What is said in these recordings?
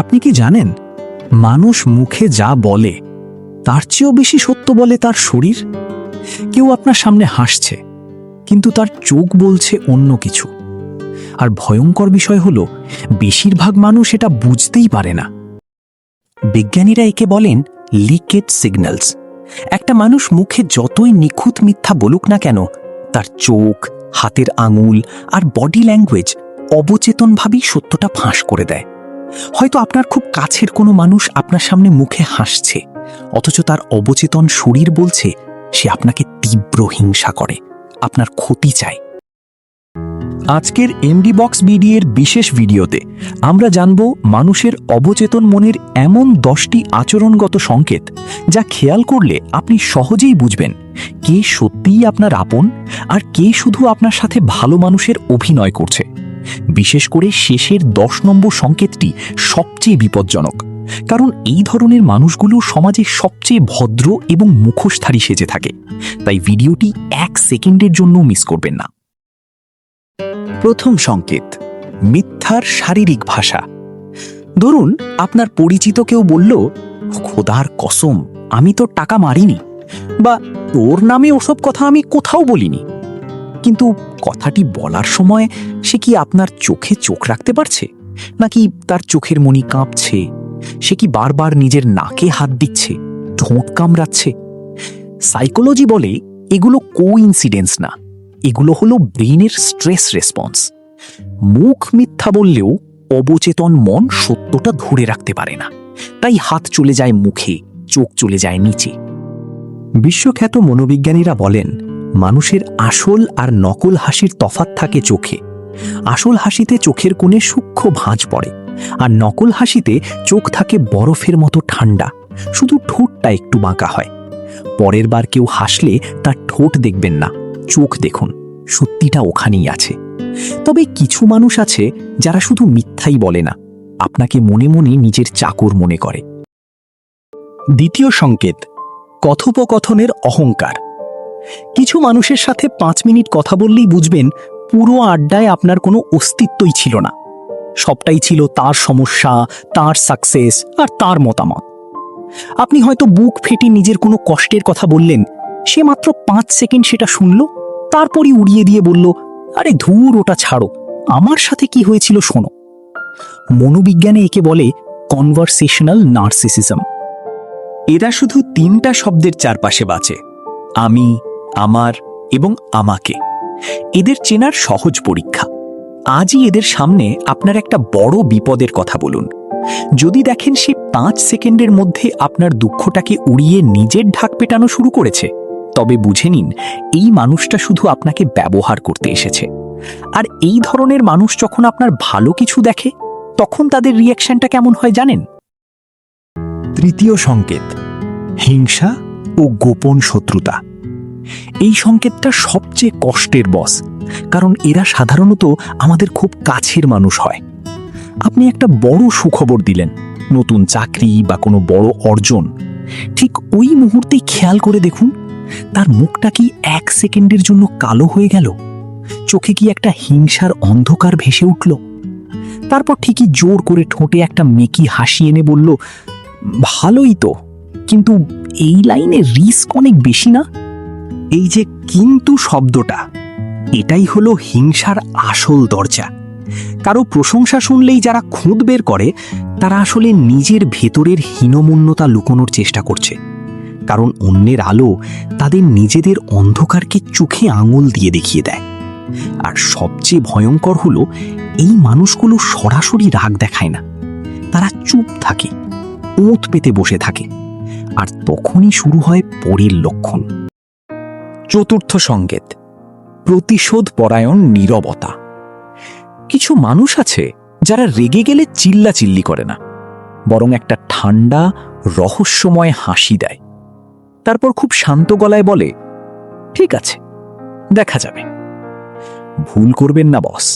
আপনি কি জানেন, মানুষ মুখে যা বলে তার চেয়েও বেশি সত্য বলে তার শরীর। কেউ আপনার সামনে হাসছে, কিন্তু তার চোখ বলছে অন্য কিছু। আর ভয়ঙ্কর বিষয় হলো, বেশিরভাগ মানুষ এটা বুঝতেই পারে না। বিজ্ঞানীরা একে বলেন লিকেজ সিগন্যালস। একটা মানুষ মুখে যতই নিখুঁত মিথ্যা বলুক না কেন, তার চোখ, হাতের আঙুল আর বডি ল্যাঙ্গুয়েজ অবচেতনভাবেই সত্যটা ফাঁস করে দেয়। হয়তো আপনার খুব কাছের কোনো মানুষ আপনার সামনে মুখে হাসছে, অথচ তার অবচেতন শরীর বলছে সে আপনাকে তীব্র হিংসা করে, আপনার ক্ষতি চায়। আজকের এমডি বক্স বিডি এর বিশেষ ভিডিওতে আমরা জানব মানুষের অবচেতন মনের এমন 10টি আচরণগত সংকেত, যা খেয়াল করলে আপনি সহজেই বুঝবেন কে সত্যিই আপনার আপন আর কে শুধু আপনার সাথে ভালো মানুষের অভিনয় করছে। বিশেষ করে শেষের 10 নম্বর সংকেতটি সবচেয়ে বিপজ্জনক, কারণ এই ধরনের মানুষগুলো সমাজে সবচেয়ে ভদ্র এবং মুখোশধারী সেজে থাকে। তাই ভিডিওটি 1 সেকেন্ডের জন্য মিস করবেন না। প্রথম সংকেত, মিথ্যার শারীরিক ভাষা। ধরুন আপনার পরিচিত কেউ বলল, খোদার কসম আমি তো টাকা মারিনি, বা তোর নামে ওসব কথা আমি কোথাও বলিনি। কিন্তু কথাটি বলার সময় সে কি আপনার চোখে চোখ রাখতে পারছে, নাকি তার চোখের মণি কাঁপছে? সে কি বারবার নিজের নাকে হাত দিচ্ছে, ঠোঁট কামড়াচ্ছে? সাইকোলজি বলে এগুলো কোইন্সিডেন্স না, এগুলো হলো ব্রেনের স্ট্রেস রেসপন্স। মুখ মিথ্যা বললেও অবচেতন মন সত্যটা ধরে রাখতে পারে না, তাই হাত চলে যায় মুখে, চোখ চলে যায় নিচে। বিশ্বখ্যাত মনোবিজ্ঞানীরা বলেন, মানুষের আসল আর নকল হাসির তফাৎ থাকে চোখে। আসল হাসিতে চোখের কোণে সূক্ষ্ম ভাঁজ পড়ে, আর নকল হাসিতে চোখ থাকে বরফের মতো ঠান্ডা, শুধু ঠোঁটটা একটু বাঁকা হয়। পরের বার কেউ হাসলে তার ঠোঁট দেখবেন না, চোখ দেখুন, সত্যিটা ওখানেই আছে। তবে কিছু মানুষ আছে যারা শুধু মিথ্যাই বলে না, আপনাকে মনে মনে নিজের চাকর মনে করে। দ্বিতীয় সংকেত, কথোপকথনের অহংকার। কিছু মানুষের সাথে 5 মিনিট কথা বললেই বুঝবেন পুরো আড্ডায় আপনার কোনো অস্তিত্বই ছিল না। সবটাই ছিল তার সমস্যা, তার সাকসেস আর তার মতামত। আপনি হয়তো বুক ফেটে নিজের কোনো কষ্টের কথা বললেন, সে মাত্র 5 সেকেন্ড সেটা শুনল, তারপরই উড়িয়ে দিয়ে বলল, আরে ধুর ওটা ছাড়ো, আমার সাথে কি হয়েছিল শোনো। মনোবিজ্ঞানে একে বলে কনভারসেশনাল নার্সিসিজম। এরা শুধু 3টা শব্দের চারপাশে বাঁচে, আমি, আমার এবং আমাকে। এদের চেনার সহজ পরীক্ষা। আজই এদের সামনে আপনার একটা বড় বিপদের কথা বলুন। যদি দেখেন সে 5 সেকেন্ডের মধ্যে আপনার দুঃখটাকে উড়িয়ে নিজের ঢাক পেটানো শুরু করেছে, তবে বুঝে নিন এই মানুষটা শুধু আপনাকে ব্যবহার করতে এসেছে। আর এই ধরনের মানুষ যখন আপনার ভালো কিছু দেখে, তখন তাদের রিঅ্যাকশনটা কেমন হয় জানেন? তৃতীয় সংকেত, হিংসা ও গোপন শত্রুতা। এই সংকেতটা সবচেয়ে কষ্টের বস, কারণ এরা সাধারণত আমাদের খুব কাছের মানুষ হয়। আপনি একটা বড় সুখবর দিলেন, নতুন চাকরি বা কোনো বড় অর্জন, ঠিক ওই মুহূর্তেই খেয়াল করে দেখুন তার মুখটা কি 1 সেকেন্ডের জন্য কালো হয়ে গেল, চোখে কি একটা হিংসার অন্ধকার ভেসে উঠল। তারপর ঠিকই জোর করে ঠোঁটে একটা মেকি হাসি এনে বলল, ভালোই তো, কিন্তু এই লাইনে রিস্ক অনেক বেশি না? এই যে কিন্তু শব্দটা, এটাই হলো হিংসার আসল দরজা। কারো প্রশংসা শুনলেই যারা খুঁত বের করে, তারা আসলে নিজের ভেতরের হীনমন্যতা লুকোনোর চেষ্টা করছে। কারণ অন্যের আলো তাদের নিজেদের অন্ধকারকে চোখে আঙুল দিয়ে দেখিয়ে দেয়। আর সবচেয়ে ভয়ঙ্কর হলো, এই মানুষগুলো সরাসরি রাগ দেখায় না, তারা চুপ থাকে, ওঁত পেতে বসে থাকে। আর তখনই শুরু হয় পরের লক্ষণ। চতুর্থ সংকেত, প্রতিশোধ পরায়ণ নীরবতা। কিছু মানুষ আছে যারা রেগে গেলে চিল্লাচিল্লি করে না, বরং একটা ঠান্ডা রহস্যময় হাসি দেয়। তারপর খুব শান্ত গলায় বলে, ঠিক আছে, দেখা যাবে। ভুল করবেন না বস,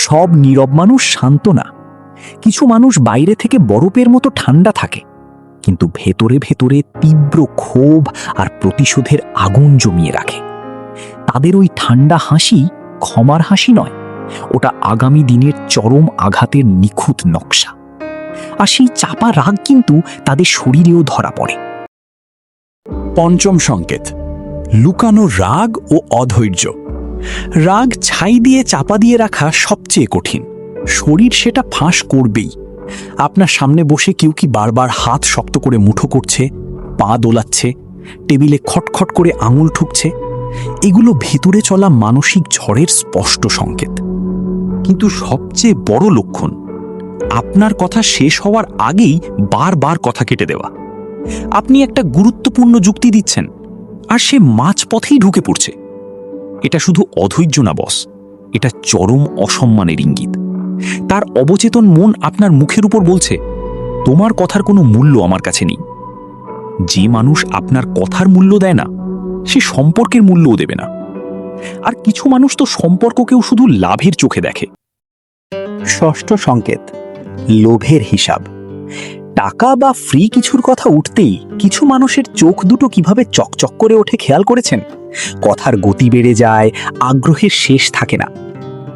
সব নীরব মানুষ শান্ত না। কিছু মানুষ বাইরে থেকে বরফের মতো ঠান্ডা থাকে, কিন্তু ভেতরে ভেতরে তীব্র ক্ষোভ আর প্রতিশোধের আগুন জমিয়ে রাখে। তাদের ওই ঠান্ডা হাসি ক্ষমার হাসি নয়, ওটা আগামী দিনের চরম আঘাতের নিখুঁত নকশা। আর সেই চাপা রাগ কিন্তু তাদের শরীরেও ধরা পড়ে। পঞ্চম সংকেত, লুকানো রাগ ও অধৈর্য। রাগ ছাই দিয়ে চাপা দিয়ে রাখা সবচেয়ে কঠিন। শরীর সেটা ফাঁস করবেই। আপনার সামনে বসে কেউ কি বারবার হাত শক্ত করে মুঠো করছে, পা দোলাচ্ছে, টেবিলে খটখট করে আঙুল ঠুকছে, এগুলো ভিতরে চলা মানসিক ঝড়ের স্পষ্ট সংকেত। কিন্তু সবচেয়ে বড় লক্ষণ, আপনার কথা শেষ হওয়ার আগেই বারবার কথা কেটে দেওয়া। আপনি একটা গুরুত্বপূর্ণ যুক্তি দিচ্ছেন আর সে মাঝপথেই ঢুকে পড়ছে। এটা শুধু অধৈর্য না বস, এটা চরম অসম্মানের ইঙ্গিত। তার অবচেতন মন আপনার মুখের উপর বলছে, তোমার কথার কোনো মূল্য আমার কাছে নেই। যে মানুষ আপনার কথার মূল্য দেয় না, সে সম্পর্কের মূল্যও দেবে না। আর কিছু মানুষ তো সম্পর্ককেও শুধু লাভের চোখে দেখে। ষষ্ঠ সংকেত, লোভের হিসাব। টাকা বা ফ্রি কিছুর কথা উঠতেই কিছু মানুষের চোখ দুটো কিভাবে চকচক করে ওঠে খেয়াল করেছেন? কথার গতি বেড়ে যায়, আগ্রহের শেষ থাকে না।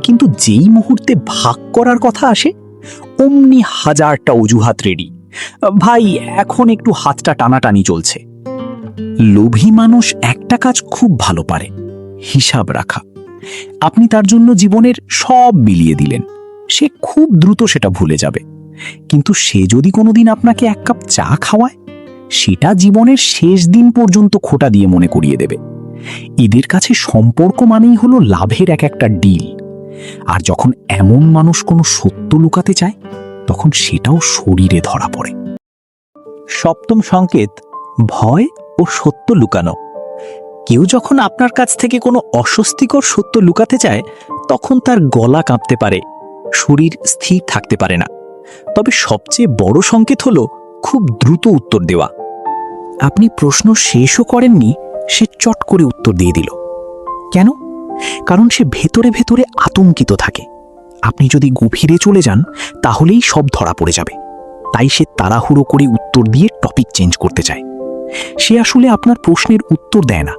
কিন্তু যেই মুহূর্তে ভাগ করার কথা আসে, অমনি হাজারটা অজুহাত রেডি। ভাই, এখন একটু হাতটা টানাটানি চলছে। লোভী মানুষ একটা কাজ খুব ভালো পারে, হিসাব রাখা। আপনি তার জন্য জীবনের সব বিলিয়ে দিলেন, সে খুব দ্রুত সেটা ভুলে যাবে। কিন্তু সে যদি কোনোদিন আপনাকে এক কাপ চা খাওয়ায়, সেটা জীবনের শেষ দিন পর্যন্ত খোঁটা দিয়ে মনে করিয়ে দেবে। এদের কাছে সম্পর্ক মানেই হলো লাভের এক একটা ডিল। আর যখন এমন মানুষ কোনো সত্য লুকাতে চায়, তখন সেটাও শরীরে ধরা পড়ে। সপ্তম সংকেত, ভয় ও সত্য লুকানো। কেউ যখন আপনার কাছ থেকে কোনো অস্বস্তিকর সত্য লুকাতে চায়, তখন তার গলা কাঁপতে পারে, শরীর স্থির থাকতে পারে না। তবে সবচেয়ে বড় সংকেত হলো খুব দ্রুত উত্তর দেওয়া। আপনি প্রশ্ন শেষও করেননি, সে চট করে উত্তর দিয়ে দিল। কেন? কারণ সে ভেতরে ভেতরে আতঙ্কিত থাকে। আপনি যদি গভীরে চলে যান, তাহলেই সব ধরা পড়ে যাবে। তাই সে তাড়াহুড়ো করে উত্তর দিয়ে টপিক চেঞ্জ করতে চায়। সে আসলে আপনার প্রশ্নের উত্তর দেয় না,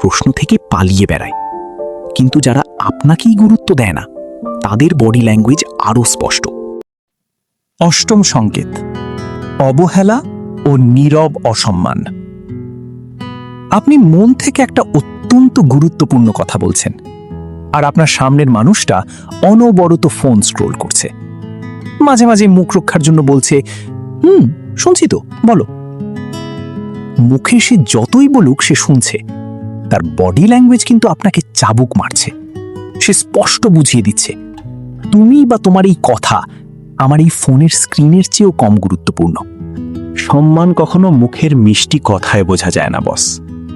প্রশ্ন থেকে পালিয়ে বেড়ায়। কিন্তু যারা আপনাকেই গুরুত্ব দেয় না, তাদের বডি ল্যাঙ্গুয়েজ আরও স্পষ্ট। অষ্টম সংকেত, অবহেলা ও নীরব অসম্মান। আপনি মন থেকে একটা অত্যন্ত গুরুত্বপূর্ণ কথা বলছেন, আর আপনার সামনের মানুষটা অনবরত ফোন স্ক্রোল করছে। মাঝে মাঝে মুখ রক্ষার জন্য বলছে, শুনছি তো, বলো। মুখে সে যতই বলুক সে শুনছে, তার বডি ল্যাঙ্গুয়েজ কিন্তু আপনাকে চাবুক মারছে। সে স্পষ্ট বুঝিয়ে দিচ্ছে, তুমি বা তোমার এই কথা আমার এই ফোনের স্ক্রিনের চেয়েও কম গুরুত্বপূর্ণ। সম্মান কখনো মুখের মিষ্টি কথায় বোঝা যায় না বস,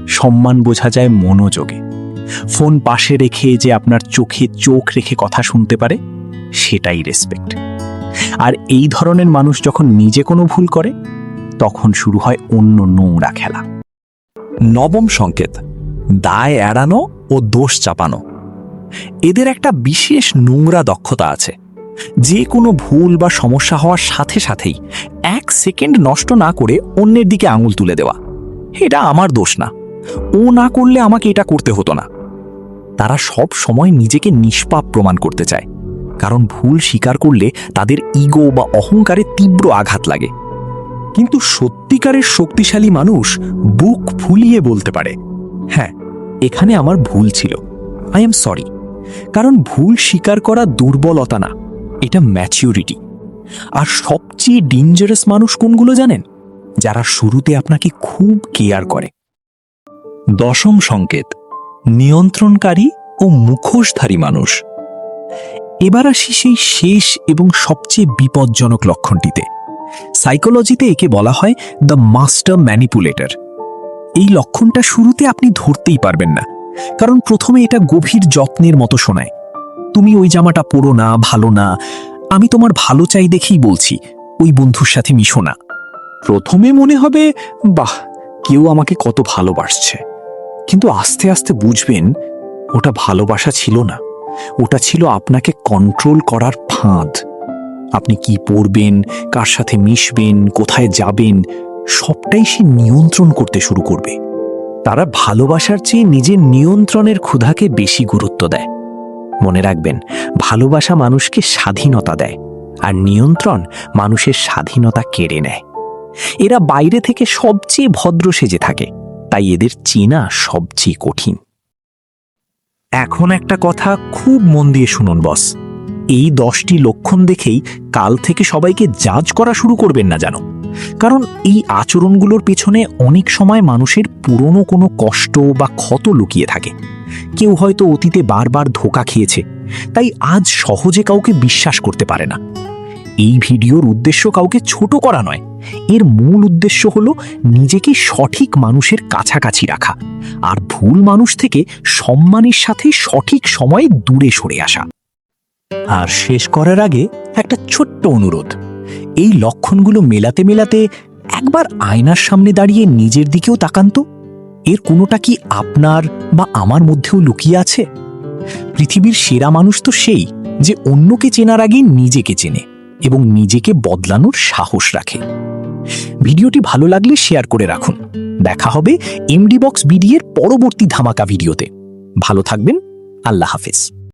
সম্মান বোঝা যায় মনোযোগে। ফোন পাশে রেখে যে আপনার চোখে চোখ রেখে কথা শুনতে পারে, সেটাই রেসপেক্ট। আর এই ধরনের মানুষ যখন নিজে কোনো ভুল করে, তখন শুরু হয় অন্য নোংরা খেলা। নবম সংকেত, দায় এড়ানো ও দোষ চাপানো। এদের একটা বিশেষ নোংরা দক্ষতা আছে। যে কোনো ভুল বা সমস্যা হওয়ার সাথে সাথেই 1 সেকেন্ড নষ্ট না করে অন্যের দিকে আঙুল তুলে দেওয়া। এটা আমার দোষ না, ও না করলে আমাকে এটা করতে হতো না। তারা সব সময় নিজেকে নিষ্পাপ প্রমাণ করতে চায়, কারণ ভুল স্বীকার করলে তাদের ইগো বা অহংকারে তীব্র আঘাত লাগে। কিন্তু সত্যিকারের শক্তিশালী মানুষ বুক ফুলিয়ে বলতে পারে, হ্যাঁ, এখানে আমার ভুল ছিল, আই এম সরি। কারণ ভুল স্বীকার করা দুর্বলতা না, এটা ম্যাচিউরিটি। আর সবচেয়ে ডেঞ্জারাস মানুষ কোনগুলো জানেন? যারা শুরুতে আপনাকে খুব কেয়ার করে। দশম সংকেত, নিয়ন্ত্রণকারী ও মুখোশধারী মানুষ। এবার আসি সেই শেষ এবং সবচেয়ে বিপজ্জনক লক্ষণটিতে। সাইকোলজিতে একে বলা হয় দ্য মাস্টার ম্যানিপুলেটর। এই লক্ষণটা শুরুতে আপনি ধরতেই পারবেন না, কারণ প্রথমে এটা গভীর যত্নের মতো শোনায়। তুমি ওই জামাটা পরো না, ভালো না, আমি তোমার ভালো চাই দেখেই বলছি, ওই বন্ধুর সাথে মিশো না। প্রথমে মনে হবে, বাহ, কেউ আমাকে কত ভালোবাসছে। কিন্তু আস্তে আস্তে বুঝবেন, ওটা ভালোবাসা ছিল না, ওটা ছিল আপনাকে কন্ট্রোল করার ফাঁদ। আপনি কি পরবেন, কার সাথে মিশবেন, কোথায় যাবেন, সবটাই সে নিয়ন্ত্রণ করতে শুরু করবে। তারা ভালোবাসার চেয়ে নিজের নিয়ন্ত্রণের ক্ষুধাকে বেশি গুরুত্ব দেয়। মনে রাখবেন, ভালোবাসা মানুষকে স্বাধীনতা দেয়, আর নিয়ন্ত্রণ মানুষের স্বাধীনতা কেড়ে নেয়। এরা বাইরে থেকে সবচেয়ে ভদ্র সেজে থাকে, তাই এদের চেনা সবচেয়ে কঠিন। এখন একটা কথা খুব মন দিয়ে শুনুন বস, এই 10টি লক্ষণ দেখেই কাল থেকে সবাইকে জাজ করা শুরু করবেন না জানো। কারণ এই আচরণগুলোর পেছনে অনেক সময় মানুষের পুরনো কোনো কষ্ট বা ক্ষত লুকিয়ে থাকে। কেউ হয়তো অতীতে বারবার ধোঁকা খেয়েছে, তাই আজ সহজে কাউকে বিশ্বাস করতে পারে না। এই ভিডিওর উদ্দেশ্য কাউকে ছোট করা নয়, এর মূল উদ্দেশ্য হলো নিজেকে সঠিক মানুষের কাছাকাছি রাখা আর ভুল মানুষ থেকে সম্মানের সাথে সঠিক সময়ে দূরে সরে আসা। আর শেষ করার আগে একটা ছোট্ট অনুরোধ, এই লক্ষণগুলো মেলাতে মেলাতে একবার আয়নার সামনে দাঁড়িয়ে নিজের দিকেও তাকান তো। এর কোনোটা কি আপনার বা আমার মধ্যেও লুকিয়ে আছে? পৃথিবীর সেরা মানুষ তো সেই যে অন্যকে চেনার আগে নিজেকে চেনে এবং নিজেকে বদলানোর সাহস রাখে। ভিডিওটি ভালো লাগলে শেয়ার করে রাখুন। দেখা হবে এমডি বক্স বিডি এর পরবর্তী ধামাকা ভিডিওতে। ভালো থাকবেন। আল্লাহ হাফেজ।